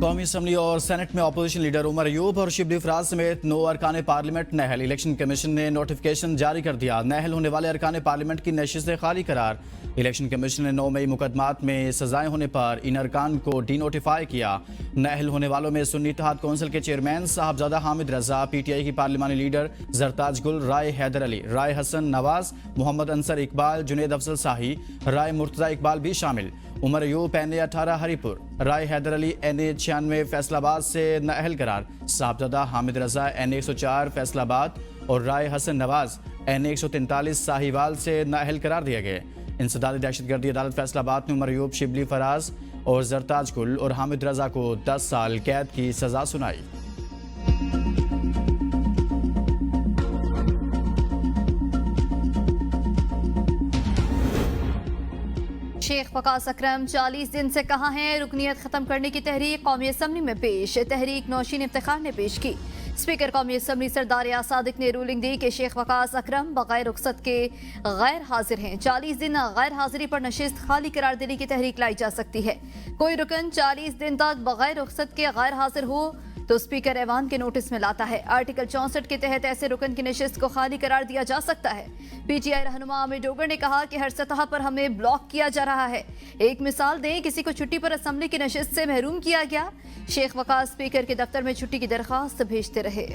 कौमी असम्बली और सेनेट में अपोजिशन लीडर उमर अयूब और शिबली फराज समेत 9 अरकान पार्लियामेंट नहल। इलेक्शन कमीशन ने नोटिफिकेशन जारी कर दिया, नहल होने वाले अरकान पार्लियामेंट की नशिस्तें खाली करार। इलेक्शन कमीशन ने 9 मई मुकदमात में सजाएं होने पर इन अरकान को डी नोटिफाई किया। नहल होने वालों में सुन्नी इत्तेहाद कौंसिल के चेयरमैन साहबजादा हामिद रजा, PTI की पार्लिमानी लीडर जरताज गुल, राय हैदर अली, राय हसन नवाज, मोहम्मद अंसर इकबाल, जुनेद अफजल शाही, राय मुर्तजा इकबाल भी शामिल। उमर अयूब NA 18 हरीपुर, राय हैदर अली NA 96 फैसलाबाद से नाअहल करार। साहबजादा हामिद रजा NA 104 फैसलाबाद और राय हसन नवाज NA 143 साहिवाल से नाअहल करार दिए गए। इंसदादी दहशतगर्दी अदालत फैसलाबाद ने उमर अयूब, शिबली फराज और जरताज गुल और हामिद रजा को 10 साल कैद की सजा सुनाई। शेख वकास अकरम 40 दिन से कहाँ हैं, रुकनियत खत्म करने की तहरीक कौमी असम्बली में पेश। तहरीक नौशीन इफ्तिखार ने पेश की। स्पीकर कौमी असम्बली सरदार सादिक ने रूलिंग दी कि शेख वकास अकरम बगैर रुखसत के गैर हाजिर हैं। 40 दिन गैर हाजिरी पर नशिस्त खाली करार देने की तहरीक लाई जा सकती है। कोई रुकन 40 दिन तक बगैर रुखसत के गैर हाजिर हो तो स्पीकर ऐवान के नोटिस में लाता है। आर्टिकल 64 के तहत ऐसे रुकन की नशिस्त को खाली करार दिया जा सकता है। PTI रहनुमा आमिर डोगर ने कहा कि हर सतह पर हमें ब्लॉक किया जा रहा है। एक मिसाल दें, किसी को छुट्टी पर असम्बली की नशिस्त से महरूम किया गया। शेख वकास स्पीकर के दफ्तर में छुट्टी की दरख्वास्त भेजते रहे।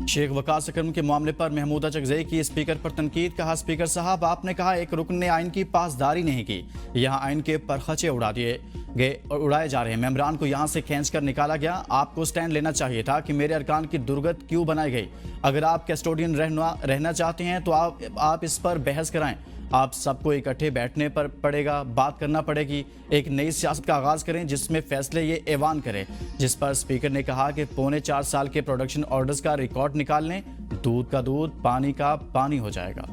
शेख वकास अकरम के मामले पर महमूदा चकजई की स्पीकर पर तनकीद। कहा, स्पीकर साहब आपने कहा एक रुकन ने आइन की पासदारी नहीं की, यहाँ आइन के परखचे उड़ाए जा रहे हैं। मेंबरान को यहाँ से खींच कर निकाला गया। आपको स्टैंड लेना चाहिए था कि मेरे अरकान की दुर्गत क्यों बनाई गई। अगर आप कैस्टोडियन रहना चाहते हैं तो आप इस पर बहस कराएं। आप सबको इकट्ठे बैठने पर पड़ेगा, बात करना पड़ेगी। एक नई सियासत का आगाज़ करें जिसमें फैसले ये ऐवान करे। जिस पर स्पीकर ने कहा कि 4.25 साल के प्रोडक्शन ऑर्डर्स का रिकॉर्ड निकाल लें, दूध का दूध, पानी का पानी हो जाएगा।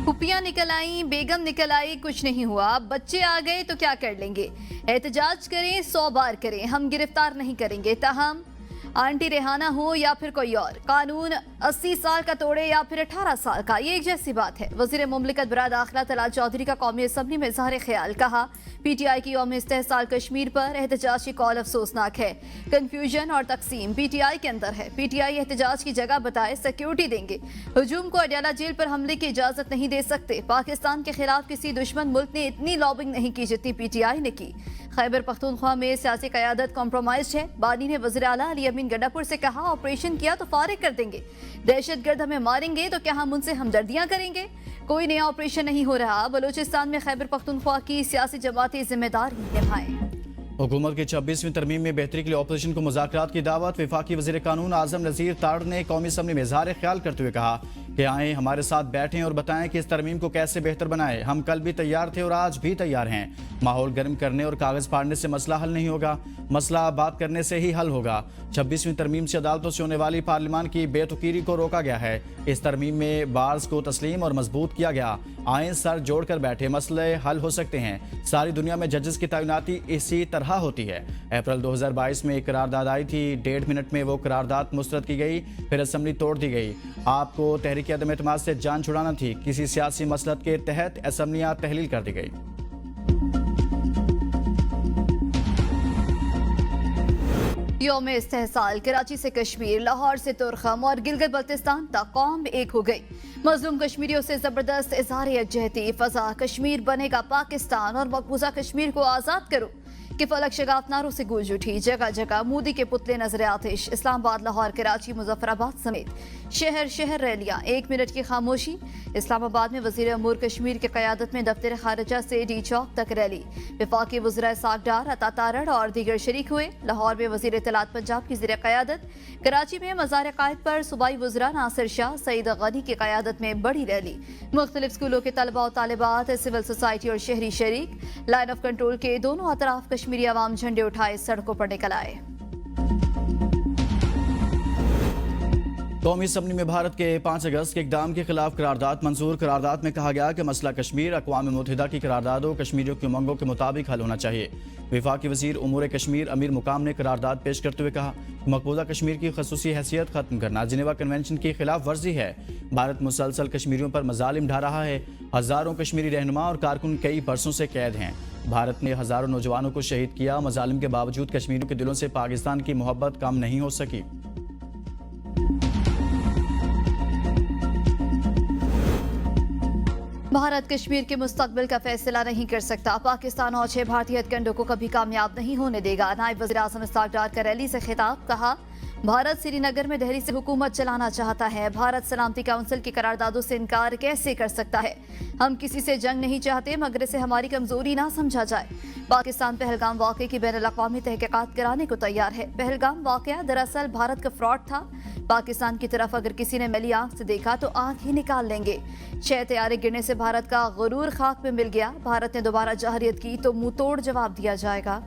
पुपियां निकल आई, बेगम निकल आई, कुछ नहीं हुआ। बच्चे आ गए तो क्या कर लेंगे। एहतजाज करें 100 बार करें, हम गिरफ्तार नहीं करेंगे। ताहम आंटी रेहाना हो या फिर कोई और, कानून 80 साल का तोड़े या फिर 18 साल का, ये एक जैसी बात है। वज़ीर मुमलिकत बराए दाखिला तलाल चौधरी का कौमी असम्बली में इज़हार ख्याल। कहा, PTI की यौम इस्तेहसाल कश्मीर पर एहतजाज की कॉल अफसोसनाक है। कन्फ्यूजन और तकसीम PTI के अंदर है। PTI एहतजाज की जगह बताए सिक्योरिटी देंगे। हुजूम को अडयाला जेल पर हमले की इजाजत नहीं दे सकते। पाकिस्तान के खिलाफ किसी दुश्मन मुल्क ने इतनी लॉबिंग नहीं की जितनी PTI ने की। खैबर पख्तूनख्वा में सियासी क़यादत कॉम्प्रोमाइज है। बानी ने वज़ीर आला अली अमीन गंडापुर से कहा, ऑपरेशन किया तो फारिग कर देंगे। दहशतगर्द हमें मारेंगे तो क्या हम उनसे हमदर्दियां करेंगे। कोई नया ऑपरेशन नहीं हो रहा। बलूचिस्तान में खैबर पख्तूनख्वा की सियासी जमातें जिम्मेदारी निभाएं। हुकूमत की 26वीं तरमीम में बेहतरी के लिए अपोजिशन को मुज़ाकरात की दावत। वफाकी वज़ीर कानून आज़म नज़ीर ताड़ ने कौमी असम्बली में इज़हार ख्याल करते हुए कहा कि आएँ, हमारे साथ बैठें और बताएं कि इस तरमीम को कैसे बेहतर बनाएं। हम कल भी तैयार थे और आज भी तैयार हैं। माहौल गर्म करने और कागज़ फाड़ने से मसला हल नहीं होगा, मसला बात करने से ही हल होगा। 26वीं तरमीम से अदालतों से होने वाली पार्लियामान की बेतुकीरी को रोका गया है। इस तरमीम में बार्स को तस्लीम और मजबूत किया गया। आएँ, सर जोड़ कर बैठे, मसले हल हो सकते हैं। सारी दुनिया में जजेस की तैनाती इसी तरह होती है। अप्रैल 2022 में एक करारदाद आई थी, 1.5 मिनट में वो करारदाद मुस्तरद की गई, फिर असम्बली तोड़ दी गई। आपको तहरीक अदम एतमाद से जान छुड़ाना थी। किसी सियासी मसलहत के तहत असम्बलियां तहलील कर दी गई। यौम इस्तेहसाल कराची से कश्मीर, लाहौर से तुरखम और गिलगित बल्तिस्तान तक कौम एक हो गई। मजलूम कश्मीरियों से जबरदस्त इज़हार यकजहती। फजा कश्मीर बनेगा पाकिस्तान और मकबूजा कश्मीर को आज़ाद करो कि फलक शगाफ नारों से गूंज उठी। जगह जगह मोदी के पुतले नजर आतिश। इस्लामाबाद, लाहौर, कराची, मुजफ्फराबाद समेत शहर शहर रैलियां। 1 मिनट की खामोशी। इस्लामाबाद में वज़ीर अमूर कश्मीर की क़यादत में दफ्तर खारिजा से डी चौक तक रैली। वफाकी वज़ीर सागडार, अता तारड़ और दीगर शरीक हुए। लाहौर में वज़ीर इत्तलात पंजाब की ज़ेर क़यादत। कराची में मज़ार क़ायद पर सूबाई वज़रा नासिर शाह, सईद गनी की क़यादत में बड़ी रैली। मुख्तलिफ स्कूलों के तलबा और तालिबात, सिविल सोसाइटी और शहरी शरीक। लाइन ऑफ कंट्रोल के दोनों अतराफ कश्मीरी अवाम झंडे उठाए सड़कों पर निकल आए। कौमी असम्बली में भारत के 5 अगस्त के इक़दाम के खिलाफ करारदाद मंजूर। करारदाद में कहा गया कि मसला कश्मीर अक़वाम मुत्तहिदा की करारदादों कश्मीरियों की उमंगों के मुताबिक हल होना चाहिए। वफाकी वज़ीर उमूर कश्मीर अमीर मुकाम ने करारदाद पेश करते हुए कहा, मकबूजा कश्मीर की खसूसी हैसियत खत्म करना जिनेवा कन्वेंशन की खिलाफ वर्जी है। भारत मुसलसल कश्मीरियों पर मजालिम ढा रहा है। हज़ारों कश्मीरी रहनुमा और कारकुन कई बरसों से कैद हैं। भारत ने हजारों नौजवानों को शहीद किया, मजालिम के बावजूद कश्मीरियों के दिलों से पाकिस्तान की मोहब्बत कम नहीं हो सकी। भारत कश्मीर के मुस्तकबिल का फैसला नहीं कर सकता, पाकिस्तान और 6 भारतीय हथकंडों को कभी कामयाब नहीं होने देगा। नायब वज़ीर आज़म इस्हाक़ डार का रैली से खिताब, कहा भारत श्रीनगर में दिल्ली से हुकूमत चलाना चाहता है, भारत सलामती काउंसिल की करारदादों से इनकार कैसे कर सकता है। हम किसी से जंग नहीं चाहते, मगर इसे हमारी कमजोरी ना समझा जाए। पाकिस्तान पहलगाम वाक़े की बैनुल-अक़वामी तहक़ीक़ात कराने को तैयार है। पहलगाम वाक़या दरअसल भारत का फ्रॉड था। पाकिस्तान की तरफ अगर किसी ने मैली आंख से देखा तो आंख ही निकाल लेंगे। 6 तैयारे गिरने से भारत का गुरूर खाक में मिल गया। भारत ने दोबारा जहरियत की तो मुंह तोड़ जवाब दिया जाएगा।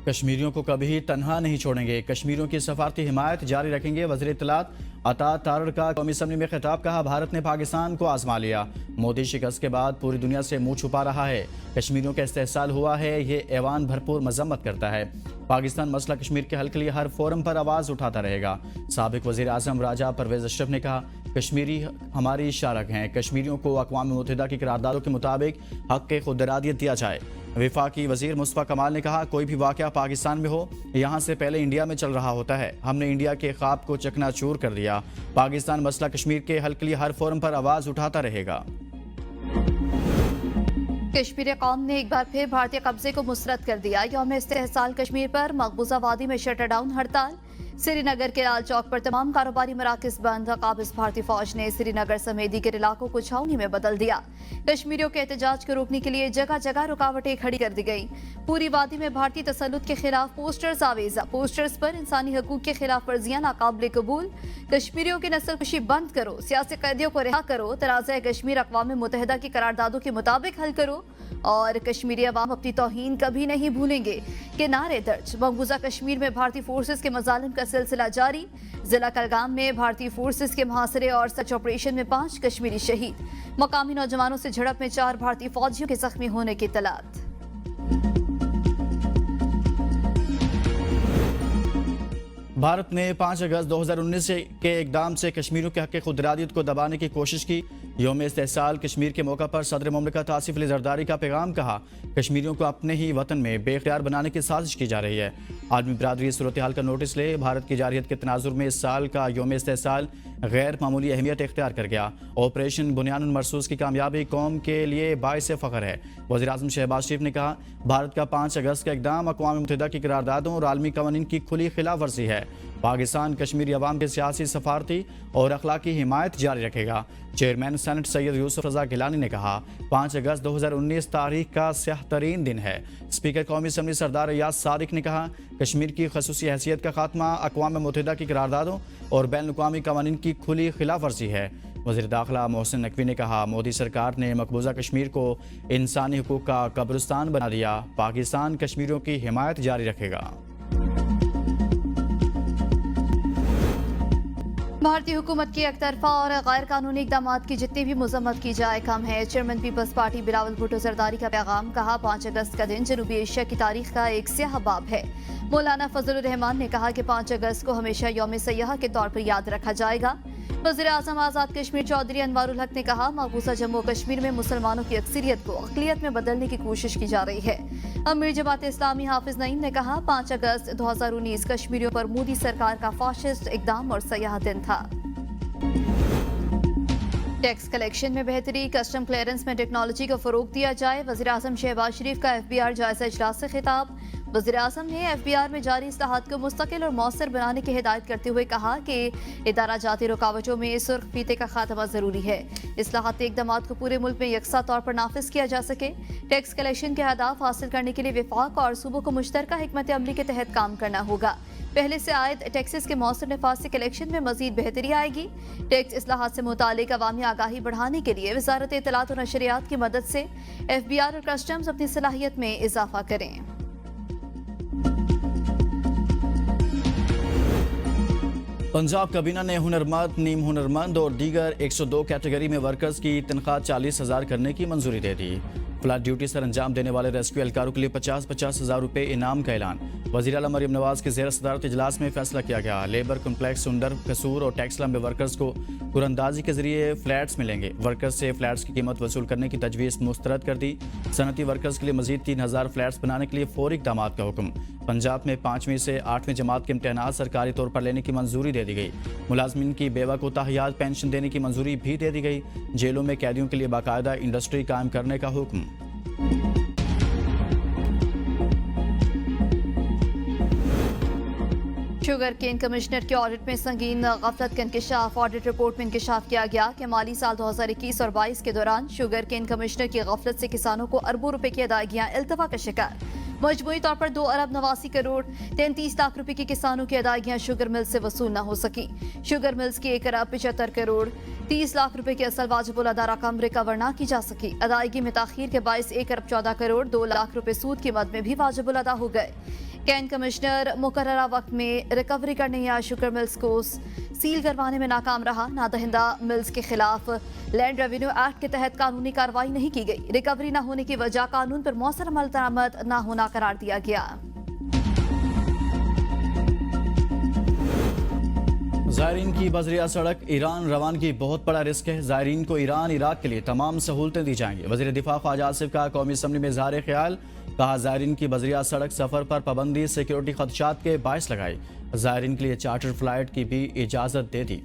कश्मीरियों को कभी तन्हा नहीं छोड़ेंगे, कश्मीरियों की सफारती हिमायत जारी रखेंगे। वज़ीर इत्तलात अता तारड़ का कौमी असम्बली में खिताब, कहा भारत ने पाकिस्तान को आजमा लिया, मोदी शिकस्त के बाद पूरी दुनिया से मुंह छुपा रहा है। कश्मीरियों का इस्तेहसाल हुआ है, ये ऐवान भरपूर मजम्मत करता है। पाकिस्तान मसला कश्मीर के हल के लिए हर फोरम पर आवाज़ उठाता रहेगा। साबिक वज़ीर आज़म राजा परवेज़ अशरफ ने कहा कश्मीरी हमारी शारक हैं, कश्मीरियों को अक़वाम मुत्तहिदा की करारदादों के मुताबिक हक़ के खुद इरादियत दिया जाए। वफाकी वज़ीर मुस्तफ़ा कमाल ने कहा कोई भी वाक़या पाकिस्तान में हो, यहाँ से पहले इंडिया में चल रहा होता है। हमने इंडिया के ख्वाब को चकनाचूर कर दिया। पाकिस्तान मसला कश्मीर के हल के लिए हर फोरम पर आवाज़ उठाता रहेगा। कश्मीरी कौम ने एक बार फिर भारतीय कब्जे को मुस्तरद कर दिया। यौम इस्तेहसाल कश्मीर पर मकबूजा वादी में शटर डाउन हड़ताल। श्रीनगर के लाल चौक पर तमाम कारोबारी मराकज़ बंद। काबिज भारतीय फौज ने श्रीनगर समेत दीगर इलाकों को छावनी में बदल दिया। कश्मीरियों के एहतजाज को रोकने के लिए जगह जगह रुकावटें खड़ी कर दी गई। पूरी वादी में भारतीय तसल्लुत के खिलाफ पोस्टर्स आवेजा। पोस्टर्स पर इंसानी हकूक के खिलाफ वर्जियां नाकाबिले कबूल। कश्मीरियों की नस्ल कुशी बंद करो, सियासी कैदियों को रिहा करो, तनाज़ा कश्मीर अक़वाम मुत्तहिदा की करारदादों के मुताबिक हल करो और कश्मीरी अवाम अपनी तौहीन कभी नहीं भूलेंगे के नारे दर्ज। मकबूजा कश्मीर में भारतीय फोर्सेस के मजालिम का सिलसिला जारी। जिला कलगाम में भारतीय फोर्सेस के मुहासरे और सर्च ऑपरेशन में 5 कश्मीरी शहीद। मकामी नौजवानों से झड़प में 4 भारतीय फौजियों के जख्मी होने की इत्तलात। भारत ने 5 अगस्त 2019 के इकदाम से कश्मीरियों के हक़ खुद इरादियत को दबाने की कोशिश की। यौम इस्तेहसाल कश्मीर के मौका पर सदर मुमलिकत आसिफ अली ज़रदारी का पैगाम, कहा कश्मीरियों को अपने ही वतन में बेख्तियार बनाने की साजिश की जा रही है। आलमी बरादरी सूरत हाल का नोटिस ले। भारत की जारहियत के तनाजुर में इस साल का यौम इस्तेहसाल गैर मामूली अहमियत इख्तियार कर गया। ऑपरेशन बुनियानुल मरसूस की कामयाबी कौम के लिए बाइस फ़ख्र है। वज़ीर आज़म शहबाज शरीफ ने कहा भारत का 5 अगस्त का इक़दाम अक़वाम मुत्तहिदा की करारदादों और आलमी कवानीन की खुली खिलाफ वर्जी है। पाकिस्तान कश्मीरी अवाम के सियासी, सफारती और अखलाकी हिमायत जारी रखेगा। चेयरमैन सेनेट सैयद यूसुफ रज़ा गिलानी ने कहा 5 अगस्त 2019 तारीख का स्याह तरीन दिन है। स्पीकर कौमी असम्बली सरदार रियाज सादिक ने कहा कश्मीर की खसूसी हैसियत का खात्मा अक़वाम मुत्तहिदा की करारदादों और बैनुल-अक़वामी कवानीन की खुली खिलाफ वर्जी है। वज़ीर दाखिला मोहसिन नकवी ने कहा मोदी सरकार ने मकबूजा कश्मीर को इंसानी हुकूक का कब्रिस्तान बना दिया। पाकिस्तान कश्मीरियों की हिमायत जारी रखेगा। भारतीय हुकूमत की एकतरफा और गैर कानूनी इकदाम की जितनी भी मजम्मत की जाए कम है। चेयरमैन पीपल्स पार्टी बिलावल भुट्टो जरदारी का पैगाम, कहा 5 अगस्त का दिन जनूबी एशिया की तारीख का एक स्याह बाब है। मौलाना फजलुर रहमान ने कहा कि 5 अगस्त को हमेशा यौम सयाह के तौर पर याद रखा जाएगा। वज़ीर आज़म आज़ाद कश्मीर चौधरी अनवारुल हक ने कहा मकबूजा जम्मू कश्मीर में मुसलमानों की अक्सरियत को अक़लियत में बदलने की कोशिश की जा रही है। अमीर जमात इस्लामी हाफिज नईम ने कहा 5 अगस्त 2019 कश्मीरियों पर मोदी सरकार का फाशिस्ट इक़दाम और सयाह दिन था। टैक्स कलेक्शन में बेहतरी, कस्टम क्लियरेंस में टेक्नोलॉजी को फरोग दिया जाए। वज़ीर आज़म शहबाज शरीफ का FBR जायजा इजलास से खिताब। वज़ीर आज़म ने FBR में जारी इस्लाहात को मुस्तकिल और मौसर बनाने की हिदायत करते हुए कहा कि इदारा जाती रुकावटों में सुर्ख फीते का खात्मा जरूरी है। इस्लाहाती इक़दाम को पूरे मुल्क में यकसा तौर पर नाफिज किया जा सके। टैक्स कलेक्शन के अहदाफ हासिल करने के लिए विफाक और सूबों को मुश्तरका हिकमत अमली के तहत काम करना होगा। पहले से आयद टैक्सेस के मौसर नफाज से कलेक्शन में मजीद बेहतरी आएगी। टैक्स इस्लाहात से मुतालिक अवामी आगाही बढ़ाने के लिए वजारत इत्तलात और नशरियात की मदद से FBR और कस्टम्स अपनी सलाहियत में इजाफा करें। पंजाब काबीना ने हुनरमंद, नीम हुनरमंद और दीगर 102 कैटेगरी में वर्कर्स की तनख्वाह 40,000 करने की मंजूरी दे दी। फ्लड ड्यूटी सर अंजाम देने वाले रेस्क्यू एहलकारों के लिए 50,000 रुपये इनाम का ऐलान। वज़ीर आला मरियम नवाज के ज़ेर सदारत इजलास में फैसला किया गया। लेबर कम्प्लेक्स उंडर कसूर और टेक्सला में वर्कर्स को कुरंदाजी के जरिए फ्लैट्स मिलेंगे। वर्कर्स से फ्लैट्स की कीमत वसूल करने की तजवीज़ मुस्तरद कर दी। सनती वर्कर्स के लिए मजीद 3000 फ्लैट्स बनाने के लिए फौरी इक़दाम का हुक्म। पंजाब में 5वीं से 8वीं जमात के इम्तहानात सरकारी तौर पर लेने की मंजूरी दे दी गई। मुलाजमीन की बेवा को ताहियात पेंशन देने की मंजूरी भी दे दी गई। जेलों में कैदियों के लिए बाकायदा इंडस्ट्री कायम करने का हुक्म। शुगर केन कमिश्नर के ऑडिट में संगीन गफलत का इंकशाफ। ऑडिट रिपोर्ट में इंकशाफ किया गया कि माली साल 2021 और 22 के दौरान शुगर केन कमिश्नर की गफलत से किसानों को अरबों रुपए की अदायगियां इल्तवा का शिकार। मजमूई तौर पर 2 अरब 89 करोड़ 33 लाख रुपए की किसानों की अदायगियां शुगर मिल्स से वसूल न हो सकी। शुगर मिल्स की 1 अरब 75 करोड़ 30 लाख रुपए की असल वाजिबुल अदा रकम रिकवर न की जा सकी। अदायगी में ताखीर के बायस 1 अरब 14 करोड़ 2 लाख रुपए सूद की मद में भी वाजिबुल अदा हो गए। कैन कमिश्नर मुकर्ररा वक्त में रिकवरी करने या शुगर मिल्स को सील करवाने में नाकाम रहा। नादहिंदा मिल्स के खिलाफ लैंड रेवेन्यू एक्ट के तहत कानूनी कार्रवाई नहीं की गई। रिकवरी न होने की वजह कानून पर मौसर अमल दरामद न होना करार दिया गया। ज़ायरीन की बजरिया सड़क ईरान रवानगी बहुत बड़ा रिस्क है। ज़ायरीन को ईरान इराक के लिए तमाम सहूलतें दी जाएंगी। वज़ीर दिफा ख्वाजा आसिफ का कौमी असम्बली में इज़हार ख्याल। कहा ज़ायरीन की बजरिया सड़क सफ़र पर पाबंदी सिक्योरिटी खदशात के बायस लगाई। ज़ायरीन के लिए चार्टर फ्लाइट की भी इजाज़त दे दी।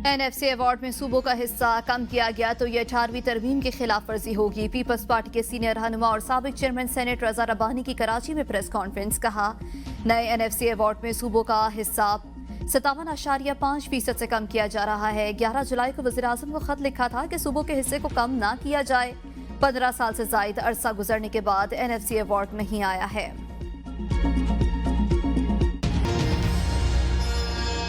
NFC अवार्ड में सूबों का हिस्सा कम किया गया तो ये 18वीं तरमीम की खिलाफ वर्जी होगी। पीपल्स पार्टी के सीनियर रहनुमा और साबिक चेयरमैन सेनेट रजा रब्बानी की कराची में प्रेस कॉन्फ्रेंस। कहा नए NFC अवार्ड में सूबों का हिस्सा 57.5% से कम किया जा रहा है। 11 जुलाई को वज़ीर आज़म को खत लिखा था कि सूबों के हिस्से को कम ना किया जाए। 15 साल से ज़ायद अरसा गुजरने के बाद NFC अवार्ड नहीं आया है।